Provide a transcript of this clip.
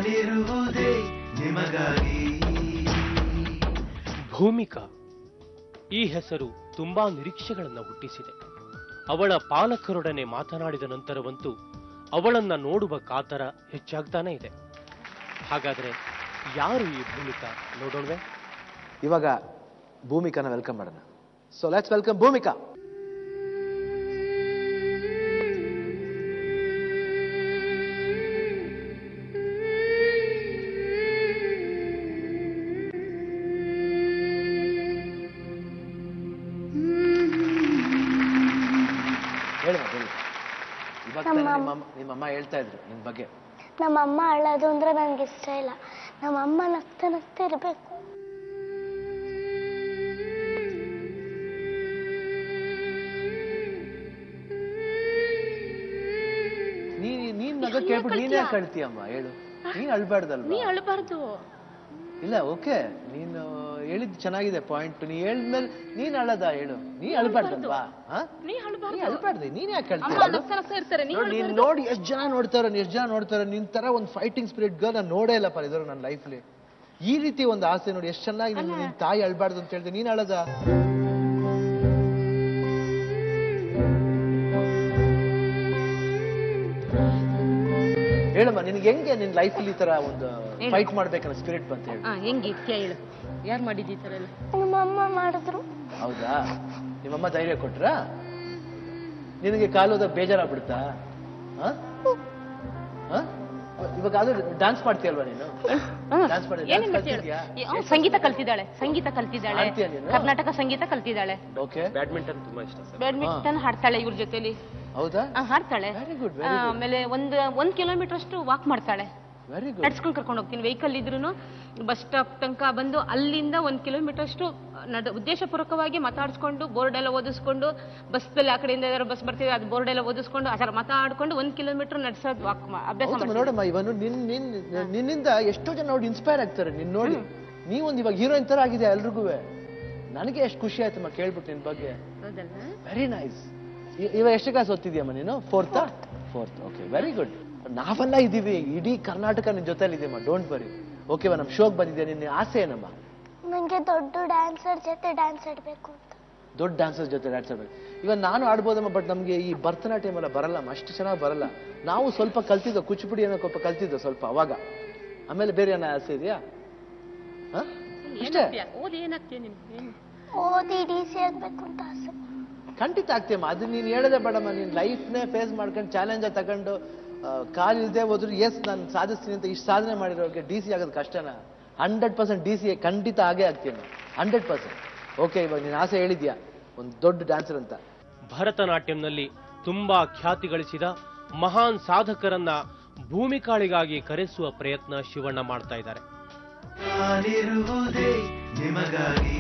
ನಾನಿರುವುದೇ ನಿಮಗಾಗಿ. ಭೂಮಿಕಾ ಈ ಹೆಸರು ತುಂಬಾ ನಿರೀಕ್ಷೆಗಳನ್ನು ಹುಟ್ಟಿಸಿದೆ. ಅವಳ ಪಾಲಕರೊಡನೆ ಮಾತನಾಡಿದ ನಂತರವಂತೂ ಅವಳನ್ನ ನೋಡುವ ಕಾತರ ಹೆಚ್ಚಾಗ್ತಾನೆ ಇದೆ. ಹಾಗಾದ್ರೆ ಯಾರು ಈ ಭೂಮಿಕಾ ನೋಡೋಣವೆ? ಇವಾಗ ಭೂಮಿಕಾನ ವೆಲ್ಕಮ್ ಮಾಡೋಣ. So let's welcome Bhoomika. ನಿಮ್ಮಮ್ಮ ಹೇಳ್ತಾ ಇದ್ರು ನಿನ್ ಬಗ್ಗೆ. ನಮ್ಮಮ್ಮ ಅಳ್ಳೋದು ಅಂದ್ರೆ ನನ್ಗೆ ಇಷ್ಟ ಇಲ್ಲ. ನಮ್ಮಮ್ಮ ನಗ್ತಾ ನಗ್ತಾ ಇರ್ಬೇಕು. ನೀನ್ ನಗ ಕೇಳ್ಬಿಟ್ಟು ನೀನ್ ಯಾಕೆ ಅಳ್ತೀಯಮ್ಮ? ಹೇಳು. ನೀನ್ ಅಳ್ಬಾರ್ದಲ್ವಾ? ನೀ ಅಳ್ಬಾರ್ದು. ಇಲ್ಲ ಓಕೆ, ನೀನು ಹೇಳಿದ್ ಚೆನ್ನಾಗಿದೆ ಪಾಯಿಂಟ್. ನೀ ಹೇಳಿದ್ಮೇಲೆ ನೀನ್ ಅಳದ ಹೇಳು. ನೀ ಅಳ್ಬಾರ್ದಲ್ವಾ? ಅಳ್ಬಾರ್ದು. ನೀನ್ ಯಾಕೆ ನೀನ್ ನೋಡಿ ಎಷ್ಟ್ ಜನ ನೋಡ್ತಾರ ನಿನ್ ತರ ಒಂದ್ ಫೈಟಿಂಗ್ ಸ್ಪಿರಿಟ್ ಗರ್ಲ್ ನಾನು ನೋಡೇ ಇಲ್ಲಪ್ಪ ಇದ್ರು ನನ್ನ ಲೈಫ್ಲಿ. ಈ ರೀತಿ ಒಂದು ಆಸೆ ನೋಡಿ ಎಷ್ಟ್ ಚೆನ್ನಾಗಿ ನಿನ್ ತಾಯಿ ಅಳ್ಬಾರ್ದು ಅಂತ ಹೇಳ್ದೆ. ನೀನ್ ಅಳದ? ಹೇಳಮ್ಮ, ನಿನ್ಗೆ ಹೆಂಗೆ ನಿನ್ ಲೈಫ್ ಅಲ್ಲಿ ಈ ತರ ಒಂದು ಫೈಟ್ ಮಾಡ್ಬೇಕನ್ನ ಸ್ಪಿರಿಟ್ ಬಂತ ಹೇಳಿ? ಹೆಂಗೆ ಹೇಳು. ಯಾರು ಮಾಡಿದ್ದಿ ತರ ಎಲ್ಲ? ನಮ್ಮಮ್ಮ ಮಾಡಿದ್ರು. ಹೌದಾ? ನಿಮ್ಮಮ್ಮ ಧೈರ್ಯ ಕೊಟ್ರ? ನಿನಗೆ ಕಾಲೋದಾಗ ಬೇಜಾರಾಗ್ಬಿಡ್ತಾ? ಇವಾಗ ಅದು ಡ್ಯಾನ್ಸ್ ಮಾಡ್ತೀಯಲ್ವಾ ನೀನು? ಸಂಗೀತ ಕಲ್ತಿದ್ದಾಳೆ. ಕರ್ನಾಟಕ ಸಂಗೀತ ಕಲ್ತಿದ್ದಾಳೆ. ಬ್ಯಾಡ್ಮಿಂಟನ್ ತುಂಬಾ ಇಷ್ಟ. ಬ್ಯಾಡ್ಮಿಂಟನ್ ಹಾಡ್ತಾಳೆ ಇವ್ರ ಜೊತೆಲಿ. ಹೌದಾ? ಹಾಡ್ತಾಳೆ. ಆಮೇಲೆ 1 ಕಿಲೋಮೀಟರ್ ಅಷ್ಟು ವಾಕ್ ಮಾಡ್ತಾಳೆ. ನಡ್ಸ್ಕೊಂಡು ಕರ್ಕೊಂಡು ಹೋಗ್ತೀನಿ. ವೆಹಿಕಲ್ ಇದ್ರು ಬಸ್ ಸ್ಟಾಪ್ ತನಕ ಬಂದು ಅಲ್ಲಿಂದ 1 ಕಿಲೋಮೀಟರ್ ಅಷ್ಟು ಉದ್ದೇಶಪೂರ್ವಕವಾಗಿ ಮಾತಾಡಿಸ್ಕೊಂಡು ಬೋರ್ಡ್ ಎಲ್ಲ ಓದಿಸ್ಕೊಂಡು, ಬಸ್ ದಲ್ಲಿ ಆ ಕಡೆಯಿಂದ ಯಾರು ಬಸ್ ಬರ್ತಿದೆ ಅದು ಬೋರ್ಡ್ ಎಲ್ಲ ಓದಿಸ್ಕೊಂಡು ಆ ತರ ಮಾತಾಡ್ಕೊಂಡು 1 ಕಿಲೋಮೀಟರ್ ನಡ್ಸೋದು ವಾಕ್ ಅಭ್ಯಾಸ. ನೋಡಮ್ಮ, ಇವನು ನಿನ್ನಿಂದ ಎಷ್ಟೋ ಜನ ನೋಡಿ ಇನ್ಸ್ಪೈರ್ ಆಗ್ತಾರೆ. ನಿನ್ ನೋಡಿ ನೀವೊಂದು ಇವಾಗ ಹೀರೋಯಿನ್ ತರ ಆಗಿದೆ ಎಲ್ರಿಗೂ. ನನಗೆ ಎಷ್ಟು ಖುಷಿ ಆಯ್ತಮ್ಮ ಕೇಳ್ಬಿಟ್ಟು ನಿನ್ ಬಗ್ಗೆ. Very nice. ಇವಾಗ ಎಷ್ಟು ಕ್ಲಾಸ್ ಓದ್ತಿದ್ಯಮ್ಮ ನೀನು? ಫೋರ್ತ್. Okay, very good. ನಾವೆಲ್ಲ ಇದೀವಿ, ಇಡೀ ಕರ್ನಾಟಕ ನಿನ್ ಜೊತೆಲಿ ಇದೆಯಮ್ಮ. Don't worry. ಓಕೆವಾ? ನಮ್ ಶೋಕ್ ಬಂದಿದ್ಯಾ? ನಿನ್ನ ಆಸೆ ಏನಮ್ಮ? ನಂಗೆ ದೊಡ್ಡ ಡ್ಯಾನ್ಸರ್ ಜೊತೆ ಡ್ಯಾನ್ಸ್ ಆಡ್ಬೇಕು ಅಂತ. ದೊಡ್ಡ ಡ್ಯಾನ್ಸರ್ ಜೊತೆ ಡ್ಯಾನ್ಸ್ ಆಡ್ಬೇಕು. ಇವಾಗ ನಾನು ಆಡ್ಬೋದಮ್ಮ, ಬಟ್ ನಮ್ಗೆ ಈ ಭರತನಾಟ್ಯಂ ಎಲ್ಲ ಬರಲ್ಲಮ್ಮ, ಅಷ್ಟು ಚೆನ್ನಾಗಿ ಬರಲ್ಲ. ನಾವು ಸ್ವಲ್ಪ ಕಲ್ತಿದ್ದೋ, ಕುಚಿಪುಡಿ ಏನೋ ಕಲ್ತಿದ್ದೋ ಸ್ವಲ್ಪ ಅವಾಗ. ಆಮೇಲೆ ಬೇರೆ ಏನೋ ಆಸೆ ಇದೆಯಾ? ಓದಿ DC ಆಗ್ಬೇಕು ಅಂತ ಆಸೆ. ಖಂಡಿತ ಆಗ್ತೀಯಮ್ಮ. ಅದು ನೀನ್ ಹೇಳದೆ ಬೇಡಮ್ಮ. ನೀನ್ ಲೈಫ್ನೇ ಫೇಸ್ ಮಾಡ್ಕೊಂಡು ಚಾಲೆಂಜ್ ತಗೊಂಡು ಕಾಲಿಲ್ದೆ ಹೋದ್ರು ಎಸ್ ನಾನು ಸಾಧಿಸ್ತೀನಿ ಅಂತ ಇಷ್ಟು ಸಾಧನೆ ಮಾಡಿರೋರಿಗೆ DC ಆಗೋದು ಕಷ್ಟನಾ? 100% DC ಖಂಡಿತ ಆಗೇ ಆಗ್ತೀಯಮ್ಮ, 100%. ಓಕೆ, ಇವಾಗ ನೀನ್ ಆಸೆ ಹೇಳಿದ್ಯಾ ಒಂದು ದೊಡ್ಡ ಡ್ಯಾನ್ಸರ್ ಅಂತ. ಭರತನಾಟ್ಯಂನಲ್ಲಿ ತುಂಬಾ ಖ್ಯಾತಿ ಗಳಿಸಿದ ಮಹಾನ್ ಸಾಧಕರನ್ನ ಭೂಮಿಕಾಳಿಗಾಗಿ ಕರೆಸುವ ಪ್ರಯತ್ನ ಶಿವಣ್ಣ ಮಾಡ್ತಾ ಇದ್ದಾರೆ. ನಾನಿರುವುದೇ ನಿಮಗಾಗಿ.